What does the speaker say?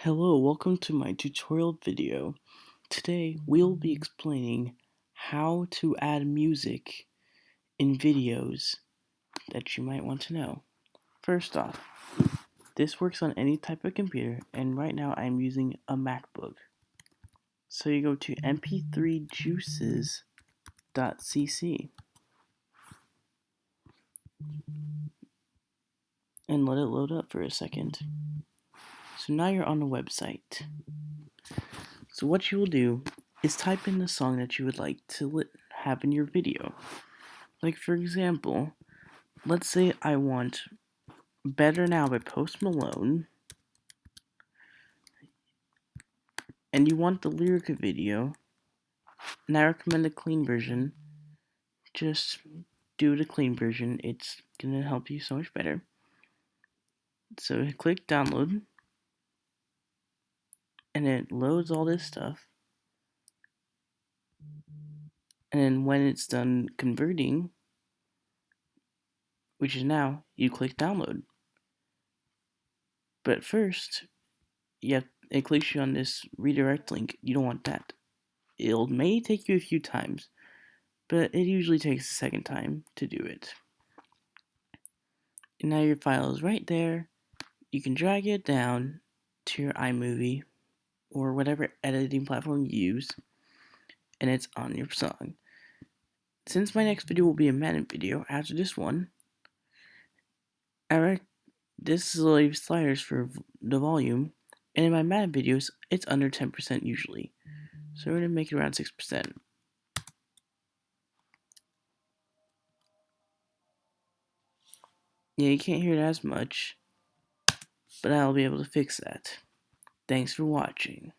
Hello, welcome to my tutorial video. Today we'll be explaining how to add music in videos that you might want to know. First off, this works on any type of computer, and right now I'm using a MacBook. So you go to mp3juices.cc and let it load up for a second. So now you're on the website. So what you will do is type in the song that you would like to have in your video. Like for example, let's say I want Better Now by Post Malone, and you want the lyric video, and I recommend the clean version. Just do the clean version, it's gonna help you so much better. So click download, and it loads all this stuff. And then when it's done converting, which is now, you click download. But first, it clicks you on this redirect link. You don't want that. It may take you a few times, but it usually takes a second time to do it. And now your file is right there. You can drag it down to your iMovie or whatever editing platform you use, and it's on your song. Since my next video will be a Madden video after this one, this is the sliders for the volume, and in my Madden videos, it's under 10% usually. So we're going to make it around 6%. Yeah, you can't hear it as much, but I'll be able to fix that. Thanks for watching.